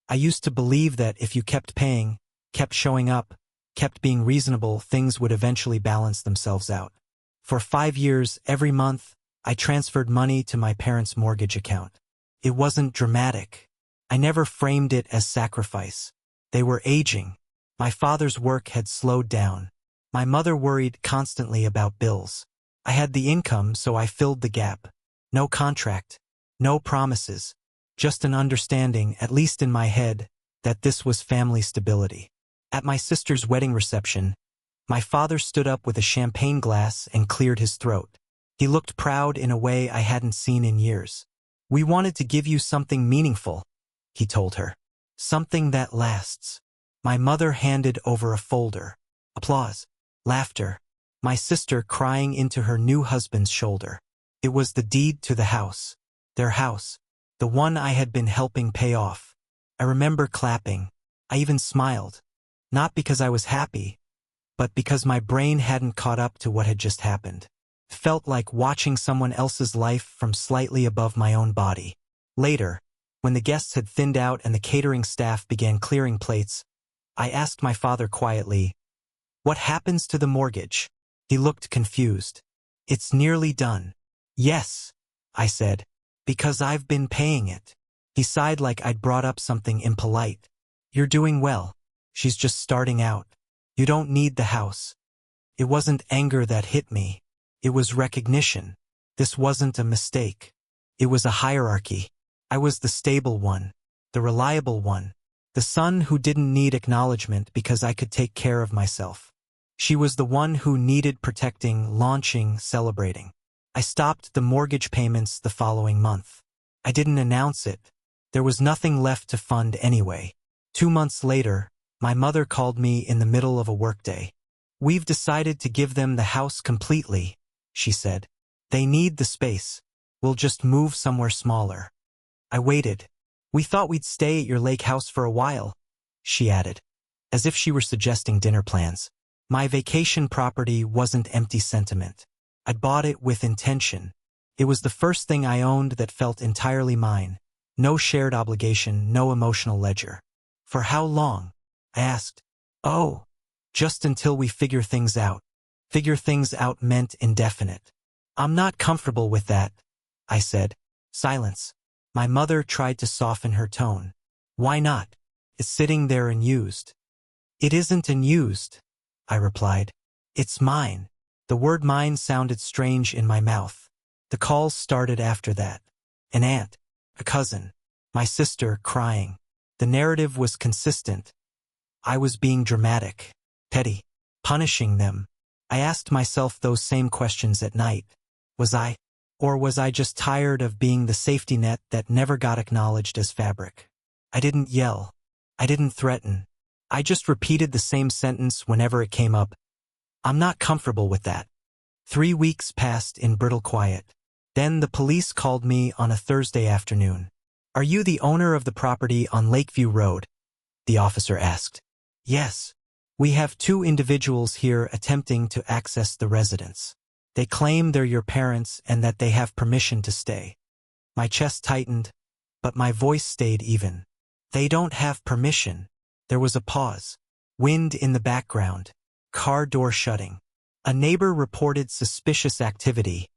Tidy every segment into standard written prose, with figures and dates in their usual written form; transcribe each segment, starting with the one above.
I used to believe that if you kept paying, kept showing up, kept being reasonable, things would eventually balance themselves out. For 5 years, every month, I transferred money to my parents' mortgage account. It wasn't dramatic. I never framed it as sacrifice. They were aging. My father's work had slowed down. My mother worried constantly about bills. I had the income, so I filled the gap. No contract, no promises, just an understanding, at least in my head, that this was family stability. At my sister's wedding reception, my father stood up with a champagne glass and cleared his throat. He looked proud in a way I hadn't seen in years. "We wanted to give you something meaningful," he told her. "Something that lasts." My mother handed over a folder. Applause. Laughter. My sister crying into her new husband's shoulder. It was the deed to the house. Their house. The one I had been helping pay off. I remember clapping. I even smiled. Not because I was happy, but because my brain hadn't caught up to what had just happened. It felt like watching someone else's life from slightly above my own body. Later, when the guests had thinned out and the catering staff began clearing plates, I asked my father quietly, "What happens to the mortgage?" He looked confused. "It's nearly done." "Yes," I said, "because I've been paying it." He sighed like I'd brought up something impolite. "You're doing well. She's just starting out. You don't need the house." It wasn't anger that hit me. It was recognition. This wasn't a mistake. It was a hierarchy. I was the stable one, the reliable one, the son who didn't need acknowledgement because I could take care of myself. She was the one who needed protecting, launching, celebrating. I stopped the mortgage payments the following month. I didn't announce it. There was nothing left to fund anyway. 2 months later, my mother called me in the middle of a workday. "We've decided to give them the house completely," she said. "They need the space. We'll just move somewhere smaller." I waited. "We thought we'd stay at your lake house for a while," she added, as if she were suggesting dinner plans. My vacation property wasn't empty sentiment. I'd bought it with intention. It was the first thing I owned that felt entirely mine. No shared obligation, no emotional ledger. "For how long?" I asked. "Oh, just until we figure things out." Figure things out meant indefinite. "I'm not comfortable with that," I said. Silence. My mother tried to soften her tone. "Why not? It's sitting there unused." "It isn't unused," I replied. "It's mine." The word mine sounded strange in my mouth. The calls started after that. An aunt, a cousin, my sister crying. The narrative was consistent. I was being dramatic, petty, punishing them. I asked myself those same questions at night. Was I? Or was I just tired of being the safety net that never got acknowledged as fabric? I didn't yell. I didn't threaten. I just repeated the same sentence whenever it came up. "I'm not comfortable with that." 3 weeks passed in brittle quiet. Then the police called me on a Thursday afternoon. "Are you the owner of the property on Lakeview Road?" the officer asked. "Yes. We have 2 individuals here attempting to access the residence. They claim they're your parents and that they have permission to stay." My chest tightened, but my voice stayed even. "They don't have permission." There was a pause. Wind in the background. Car door shutting. "A neighbor reported suspicious activity,"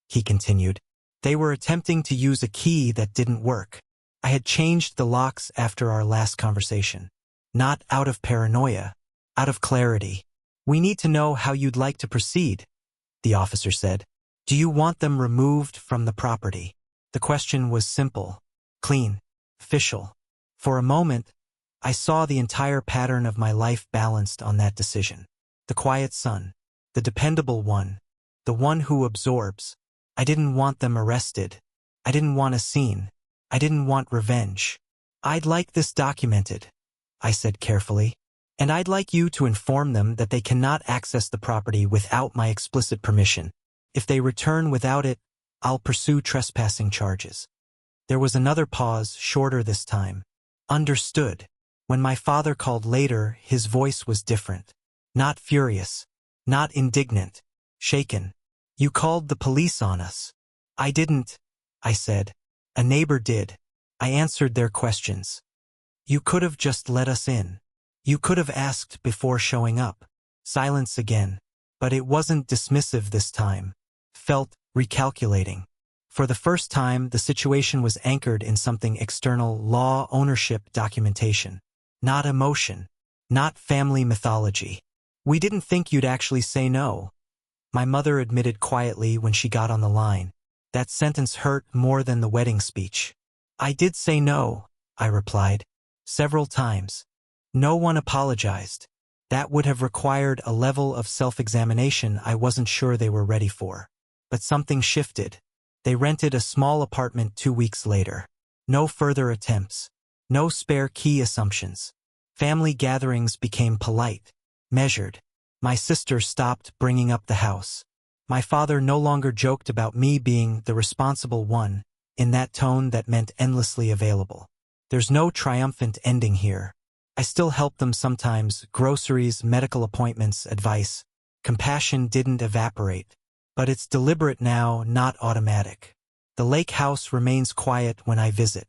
he continued. "They were attempting to use a key that didn't work. I had changed the locks after our last conversation. Not out of paranoia, out of clarity. "We need to know how you'd like to proceed," the officer said. "Do you want them removed from the property?" The question was simple, clean, official. For a moment, I saw the entire pattern of my life balanced on that decision. The quiet son, the dependable one, the one who absorbs. I didn't want them arrested. I didn't want a scene. I didn't want revenge. "I'd like this documented," I said carefully. "And I'd like you to inform them that they cannot access the property without my explicit permission. If they return without it, I'll pursue trespassing charges." There was another pause, shorter this time. "Understood." When my father called later, his voice was different. Not furious. Not indignant. Shaken. "You called the police on us." "I didn't," I said. "A neighbor did. I answered their questions." You could have just let us in. You could have asked before showing up. Silence again. But it wasn't dismissive this time. Felt recalculating. For the first time, the situation was anchored in something external: law, ownership, documentation. Not emotion. Not family mythology. We didn't think you'd actually say no, my mother admitted quietly when she got on the line. That sentence hurt more than the wedding speech. I did say no, I replied. Several times. No one apologized. That would have required a level of self-examination I wasn't sure they were ready for. But something shifted. They rented a small apartment 2 weeks later. No further attempts. No spare key assumptions. Family gatherings became polite, measured. My sister stopped bringing up the house. My father no longer joked about me being the responsible one, in that tone that meant endlessly available. There's no triumphant ending here. I still help them sometimes: groceries, medical appointments, advice. Compassion didn't evaporate. But it's deliberate now, not automatic. The lake house remains quiet when I visit.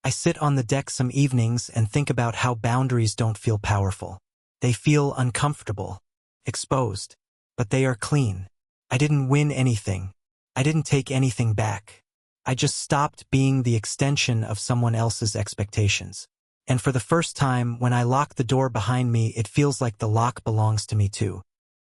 I sit on the deck some evenings and think about how boundaries don't feel powerful. They feel uncomfortable, exposed. But they are clean. I didn't win anything. I didn't take anything back. I just stopped being the extension of someone else's expectations. And for the first time, when I lock the door behind me, it feels like the lock belongs to me too.